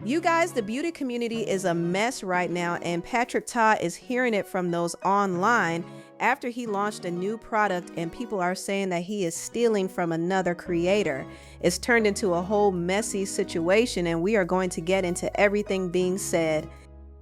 You guys, the beauty community is a mess right now, and Patrick Ta is hearing it from those online after he launched a new product, and people are saying that he is stealing from another creator. It's turned into a whole messy situation, and we are going to get into everything being said.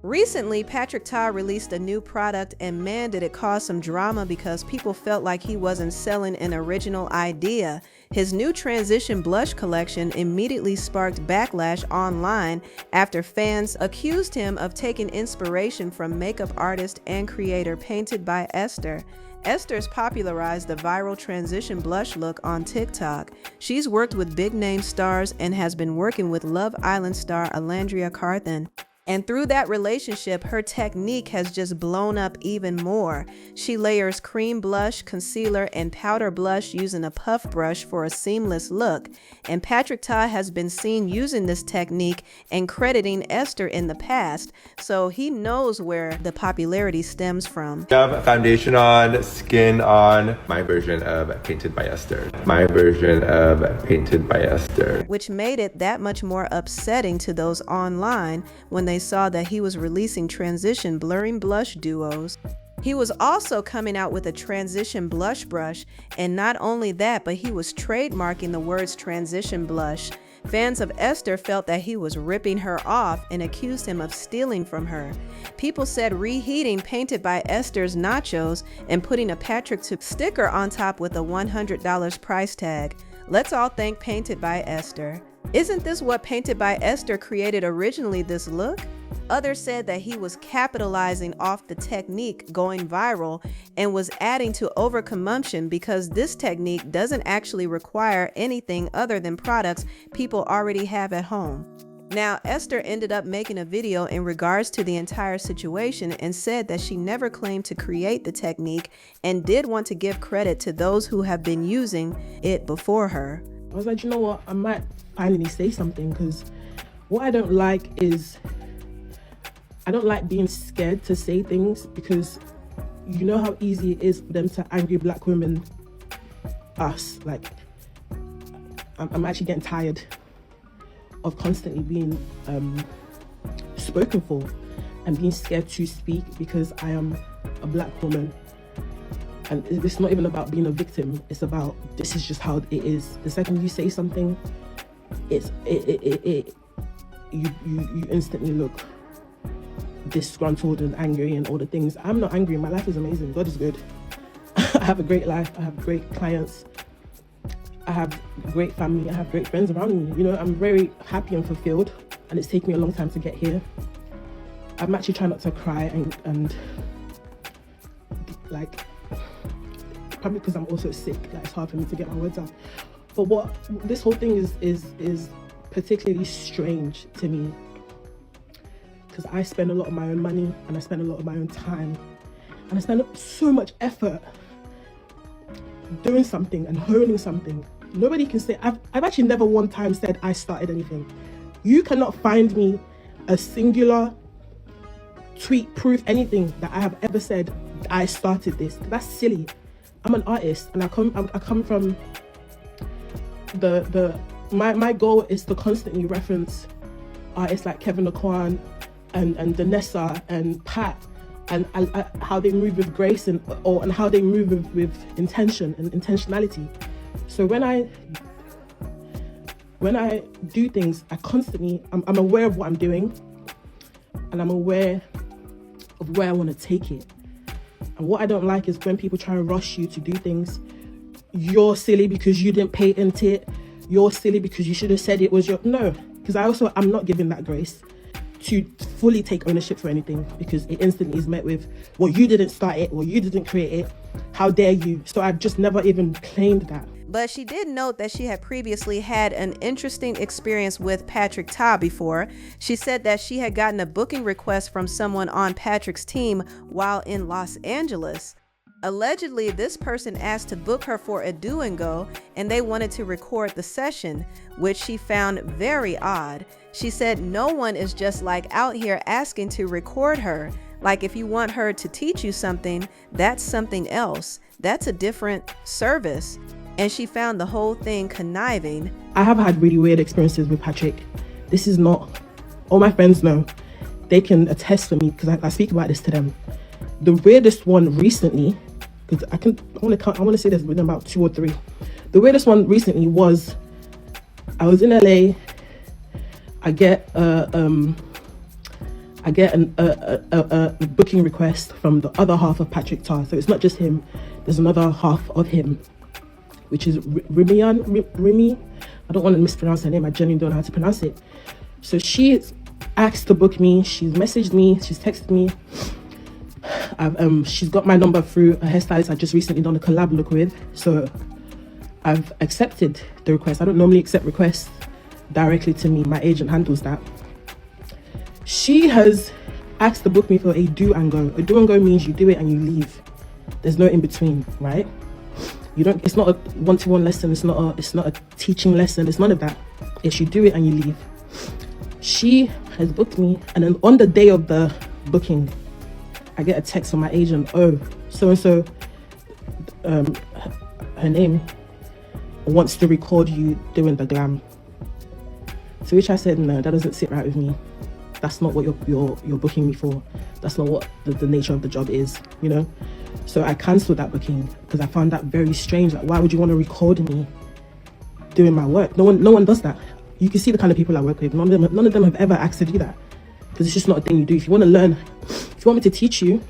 Recently, Patrick Ta released a new product, and man, did it cause some drama because people felt like he wasn't selling an original idea. His new transition blush collection immediately sparked backlash online after fans accused him of taking inspiration from makeup artist and creator Painted by Esther. Esther's popularized the viral transition blush look on TikTok. She's worked with big-name stars and has been working with Love Island star Alandria Carthan. And through that relationship, her technique has just blown up even more. She layers cream blush, concealer, and powder blush using a puff brush for a seamless look. And Patrick Ta has been seen using this technique and crediting Esther in the past, so he knows where the popularity stems from. I have foundation on, skin on, my version of Painted by Esther. My version of Painted by Esther. Which made it that much more upsetting to those online when they saw that he was releasing transition blurring blush duos. He was also coming out with a transition blush brush, and not only that, but he was trademarking the words transition blush. Fans of Esther felt that he was ripping her off and accused him of stealing from her. People said reheating Painted by Esther's nachos and putting a Patrick Ta sticker on top with a $100 price tag. Let's all thank Painted by Esther. Isn't this what Painted by Esther created originally, this look? Others said that he was capitalizing off the technique going viral and was adding to overconsumption because this technique doesn't actually require anything other than products people already have at home. Now, Esther ended up making a video in regards to the entire situation and said that she never claimed to create the technique and did want to give credit to those who have been using it before her. I was like, you know what, I might finally say something, because what I don't like is, I don't like being scared to say things, because you know how easy it is for them to angry black women, us. Like, I'm actually getting tired of constantly being spoken for and being scared to speak because I am a black woman. And it's not even about being a victim, it's about, this is just how it is. The second you say something, you instantly look disgruntled and angry and all the things. I'm not angry, my life is amazing, God is good. I have a great life, I have great clients, I have great family, I have great friends around me. You know, I'm very happy and fulfilled, and it's taken me a long time to get here. I'm actually trying not to cry and like, probably because I'm also sick, like it's hard for me to get my words out. But what this whole thing is particularly strange to me, because I spend a lot of my own money and I spend a lot of my own time and I spend so much effort doing something and honing something. Nobody can say, I've actually never one time said I started anything. You cannot find me a singular tweet, proof, anything that I have ever said I started this. That's silly. I'm an artist, and I come from my goal is to constantly reference artists like Kevin Aquan and Danessa and Pat and how they move with grace and how they move with intention and intentionality. So when I do things, I constantly I'm aware of what I'm doing, and I'm aware of where I want to take it. And what I don't like is when people try and rush you to do things. You're silly because you didn't patent it. You're silly because you should have said it was your... No, because I'm not giving that grace to fully take ownership for anything, because it instantly is met with, well, you didn't start it, or you didn't create it. How dare you? So I've just never even claimed that. But she did note that she had previously had an interesting experience with Patrick Ta before. She said that she had gotten a booking request from someone on Patrick's team while in Los Angeles. Allegedly, this person asked to book her for a do and go, and they wanted to record the session, which she found very odd. She said no one is just like out here asking to record her. Like, if you want her to teach you something, that's something else. That's a different service. And she found the whole thing conniving. I have had really weird experiences with Patrick. This is not all my friends know, they can attest for me because I speak about this to them. The weirdest one recently, because I want to say there's been about 2 or 3. The weirdest one recently was, I was in LA. I get a booking request from the other half of Patrick Tar. So it's not just him. There's another half of him, which is Remy. I don't want to mispronounce her name. I genuinely don't know how to pronounce it. So she asked to book me. She's messaged me. She's texted me. She's got my number through a hairstylist I just recently done a collab look with. So I've accepted the request. I don't normally accept requests directly to me. My agent handles that. She has asked to book me for a do and go. A do and go means you do it and you leave. There's no in between, right? It's not a one-to-one lesson. It's not a teaching lesson. It's none of that. It's you do it and you leave. She has booked me, and then on the day of the booking, I get a text from my agent. Oh, so-and-so, her name, wants to record you doing the glam. To which I said, no, that doesn't sit right with me. That's not what you're booking me for. That's not what the nature of the job is, you know? So I cancelled that booking because I found that very strange. Like, why would you want to record me doing my work? No one does that. You can see the kind of people I work with. None of them have ever asked to do that because it's just not a thing you do. If you want to learn, if you want me to teach you,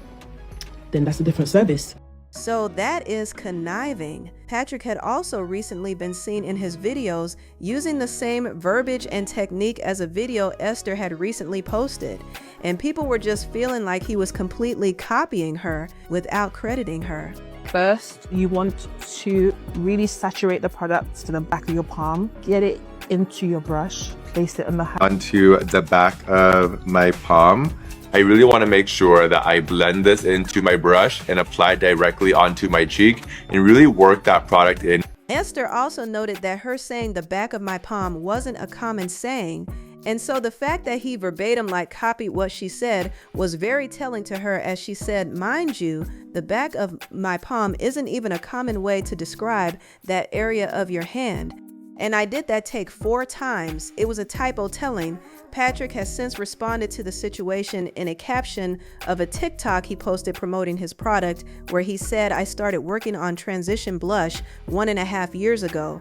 then that's a different service. So that is conniving. Patrick had also recently been seen in his videos using the same verbiage and technique as a video Esther had recently posted, and people were just feeling like he was completely copying her without crediting her. First, you want to really saturate the product to the back of your palm. Get it into your brush. Place it on the onto the back of my palm. I really want to make sure that I blend this into my brush and apply directly onto my cheek and really work that product in. Esther also noted that her saying the back of my palm wasn't a common saying, and so the fact that he verbatim copied what she said was very telling to her, as she said, mind you, the back of my palm isn't even a common way to describe that area of your hand. And I did that take 4 times. It was a typo telling. Patrick has since responded to the situation in a caption of a TikTok he posted promoting his product, where he said, I started working on Transition Blush 1.5 years ago.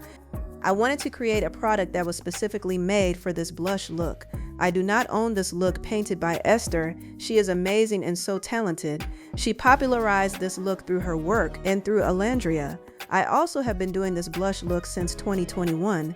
I wanted to create a product that was specifically made for this blush look. I do not own this look painted by Esther. She is amazing and so talented. She popularized this look through her work and through Alandria. I also have been doing this blush look since 2021.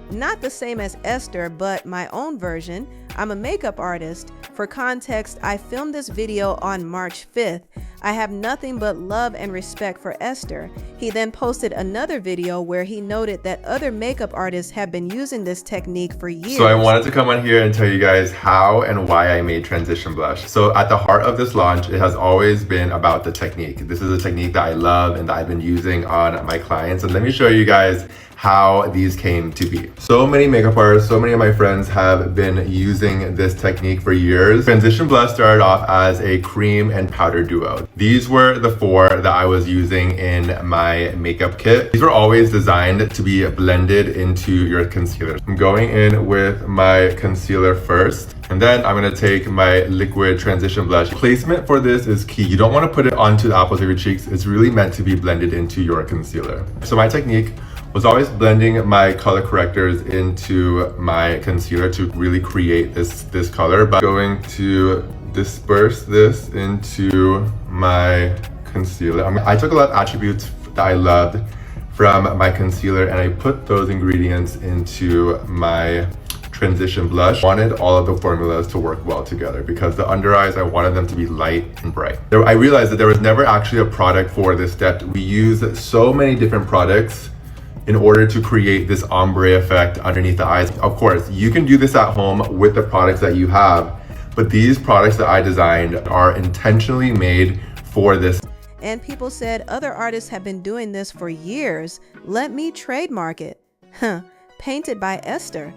Not the same as Esther, but my own version. I'm a makeup artist. For context, I filmed this video on March 5th. I have nothing but love and respect for Esther. He then posted another video where he noted that other makeup artists have been using this technique for years. So I wanted to come on here and tell you guys how and why I made Transition Blush. So at the heart of this launch, it has always been about the technique. This is a technique that I love and that I've been using on my clients. And let me show you guys how these came to be. So many makeup artists, so many of my friends have been using this technique for years. Transition Blush started off as a cream and powder duo. These were the 4 that I was using in my makeup kit. These were always designed to be blended into your concealer. I'm going in with my concealer first, and then I'm gonna take my liquid Transition Blush. Placement for this is key. You don't wanna put it onto the apples of your cheeks. It's really meant to be blended into your concealer. So my technique was always blending my color correctors into my concealer to really create this color, but going to disperse this into my concealer. I took a lot of attributes that I loved from my concealer and I put those ingredients into my Transition Blush. I wanted all of the formulas to work well together because the under eyes, I wanted them to be light and bright. I realized that there was never actually a product for this step. We use so many different products in order to create this ombre effect underneath the eyes. Of course, you can do this at home with the products that you have, but these products that I designed are intentionally made for this. And people said other artists have been doing this for years. Let me trademark it. Painted by Esther.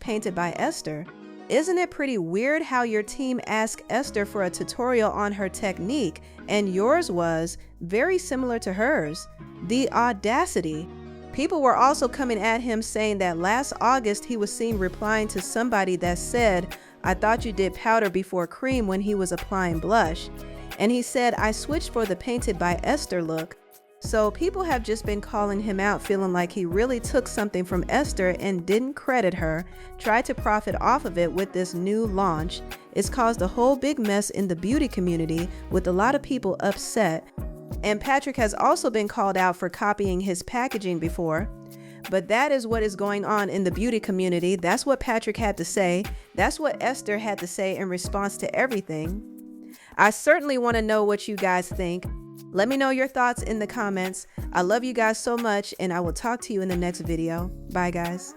#painted by Esther. Isn't it pretty weird how your team asked Esther for a tutorial on her technique and yours was very similar to hers? The audacity. People were also coming at him saying that last August he was seen replying to somebody that said, I thought you did powder before cream when he was applying blush. And he said, I switched for the painted by Esther look. So people have just been calling him out, feeling like he really took something from Esther and didn't credit her, tried to profit off of it with this new launch. It's caused a whole big mess in the beauty community with a lot of people upset. And Patrick has also been called out for copying his packaging before. But that is what is going on in the beauty community. That's what Patrick had to say. That's what Esther had to say in response to everything. I certainly want to know what you guys think. Let me know your thoughts in the comments. I love you guys so much, and I will talk to you in the next video. Bye, guys.